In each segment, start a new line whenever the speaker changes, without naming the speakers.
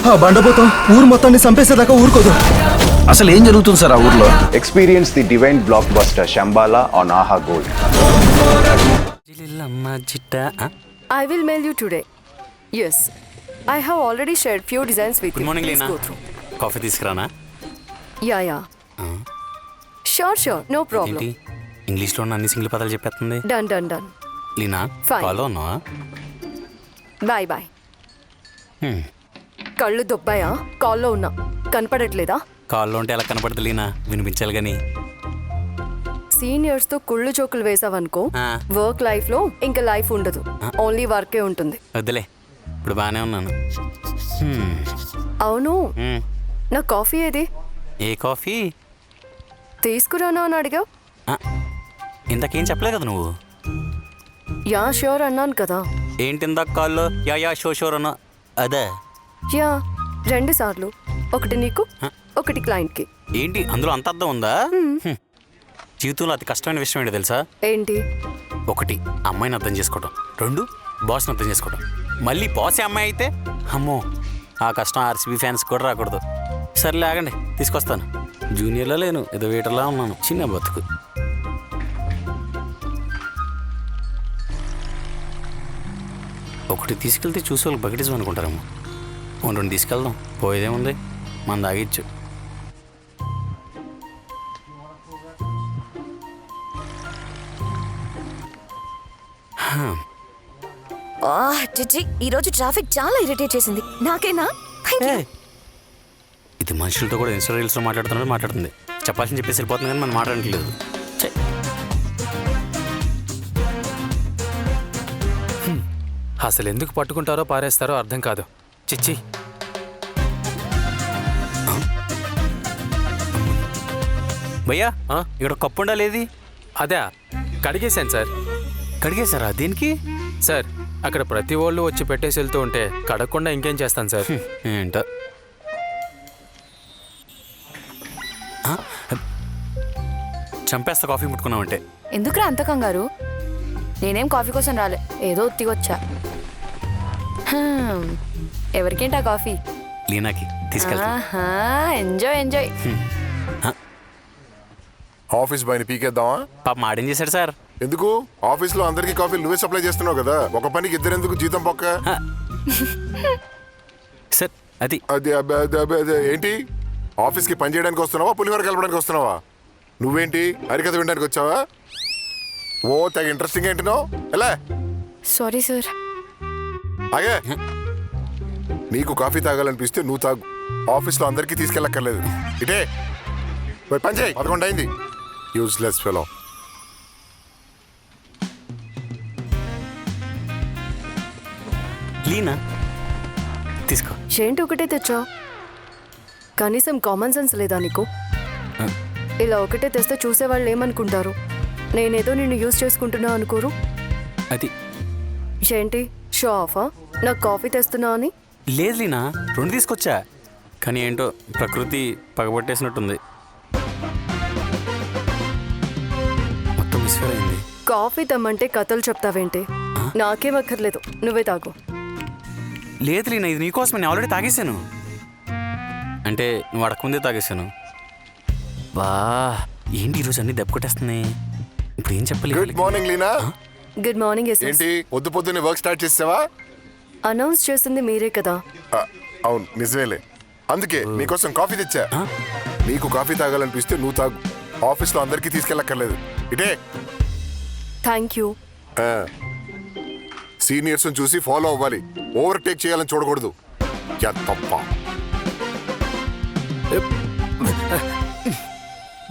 ఆ బండపోతాం ఊరు మొత్తాన్ని చంపేసేదాకా ఊరుకోదు.
అసలు ఏం జరుగుతుంది సార్ ఆ ఊర్లో?
Experience the divine blockbuster Shambhala on Aha Gold.
I will mail you today. Yes. I have already shared few designs with you.
Good morning,
Please
Lena.
go through.
Coffee తీసుకురానా?
Yeah. Sure. No problem.
ఏంటి ఇంగ్లీష్లో ఉన్న అన్ని single పదాలు చెప్పేస్తుంది.
Done.
Leena
Fine.
కాల్లో ఉన్నావా?
Bye. కళ్ళు దొబ్బాయా? కాల్లో ఉన్నా కనపడట్లేదా?
కాల్లో ఉంటే ఎలా కనపడదు లీనా, వినిపించాలి కానీ.
సీనియర్స్ తో కుళ్ళు జోకులు వేసావనుకో, వర్క్ లైఫ్ లో ఇంకా లైఫ్ ఉండదు, ఓన్లీ వర్కే ఉంటుంది.
వద్దులే, ఇప్పుడు బాగానే ఉన్నాను.
అవును, నా కాఫీ ఏది?
ఏ కాఫీ?
తీసుకురానా అని అడిగావు.
ఇంతకేం చెప్పలే కదా నువ్వు.
యా ష్యూర్ అన్నాను కదా.
ఏంటి ఇందాక కాల్లో యా షోర్ అన్నా? అదే
యా 2 సార్లు, ఒకటి నీకు ఒకటి క్లయింట్ కి.
ఏంటి అందులో అంత అర్థం ఉందా? జీవితంలో అతి కష్టమైన విషయం ఏంటి తెలుసా?
ఏంటి?
1 అమ్మాయిని అర్థం చేసుకోవడం, 2 బాస్ని అర్థం చేసుకోవడం. మళ్ళీ బాసే అమ్మాయి అయితే అమ్మో, ఆ కష్టం ఆర్సీబీ ఫ్యాన్స్ కూడా రాకూడదు. సరే ఆగండి, తీసుకొస్తాను. జూనియర్లో లేను, ఏదో వెయిటర్లా ఉన్నాను, చిన్న బతుకు. ఒకటి తీసుకెళ్తే చూసి వాళ్ళు బకెటిజం అనుకుంటారేమో. 2 తీసుకెళ్దాం, పోయేదేముంది, మన దాగిచ్చు.
చిచ్చి, ఈరోజు ట్రాఫిక్ చాలా ఇరిటేట్ చేసింది. నాకేనా?
ఇది మనుషులతో కూడా ఇన్స్టా రీల్స్లో మాట్లాడుతుంది. చెప్పాల్సింది చెప్పేసి వెళ్ళిపోతుంది కానీ మనం మాట్లాడట్లేదు.
అసలు ఎందుకు పట్టుకుంటారో పారేస్తారో అర్థం కాదు. చిచ్చి,
భయ్యా ఇక్కడ కప్పు ఉండాలేది?
అదే కడిగేశాను సార్.
కడిగేశారా? దేనికి
సార్? అక్కడ ప్రతి వాళ్ళు వచ్చి పెట్టేసి వెళ్తూ ఉంటే కడగకుండా ఇంకేం చేస్తాను సార్.
ఏంటో చంపేస్తా కాఫీ ముట్టుకున్నామంటే.
ఎందుకురా అంత కంగారు? నేనేం కాఫీ కోసం రాలే, ఏదో ఉత్తిగొచ్చా. ఎవరికేంటా కాఫీ?
లీనాకి తీసుకెళ్తా.
ఎంజాయ్.
ఆఫీస్ బయట పీకేద్దామా?
పాప మాడేం చేశాడు సార్?
ఎందుకు? ఆఫీస్ లో అందరికి కాఫీ నువ్వే సప్లై చేస్తున్నావు కదా, ఒక పనికి 2 ఎందుకు జీతం పక్క?
సార్ అది
అది ఏంటి? ఆఫీస్ కి పని చేయడానికి వస్తున్నావా, పులిహోర కలపడానికి వస్తున్నావా? నువ్వేంటి హరికథ వినడానికి వచ్చావా? ఓ తెగ ఇంట్రెస్టింగ్ ఏంటినో ఎలా?
Sorry sir.
అగే, నీకు కాఫీ తాగాలనిపిస్తే నువ్వు తాగు, ఆఫీస్ లో అందరికీ తీసుకెళ్ళక్కర్లేదు. ఇటే పని చేయి, 11 అయింది. Useless fellow.
లీనా తీసుకో.
ఏంటి ఒకటే తెచ్చావు? కనీసం కామన్ సెన్స్ లేదా నీకు? ఇలా ఒకటే తెస్తే చూసేవాళ్ళు ఏమనుకుంటారు? నేనేదో నిన్ను యూజ్ చేసుకుంటున్నా అనుకోరు?
అది
ఏంటి షో ఆఫా? నాకు కాఫీ తెస్తున్నా అని?
లేదు లీనా, 2 తీసుకొచ్చా, కానీ ఏంటో ప్రకృతి పగబట్టేసినట్టుంది, మొత్తం మిస్ఫేర్ అయింది.
కాఫీ తెమ్మంటే కథలు చెప్తావేంటి? నాకేం అక్కర్లేదు, నువ్వే తాగు.
లేదు లీనా, ఇది నీకోసం, నేను ఆల్రెడీ తాగేశాను. అంటే నువ్వు అడగకముందే తాగేశాను. వా, ఏంటి ఈరోజు అన్ని దెబ్బ కొట్టేస్తున్నాయి. ఇప్పుడు ఏం చెప్పలేదు.
Good morning Leena.
Good morning.
ఏంటి పొద్దున్నే వర్క్ స్టార్ట్ చేసావా?
అనౌన్స్ చేసింది మీరే కదా.
అవును నిజమేలే, అందుకే నీకోసం కాఫీ తెచ్చా. నీకు కాఫీ తాగాలనిపిస్తే నువ్వు తాగు, ఆఫీస్ లో అందరికీ తీసుకెళ్ళక్కర్లేదు. ఇటే
థ్యాంక్ యూ.
సీనియర్స్ చూసి ఫాలో అవ్వాలి, ఓవర్టేక్ చేయాలని చూడకూడదు. తప్ప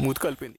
మూతి కలిపింది.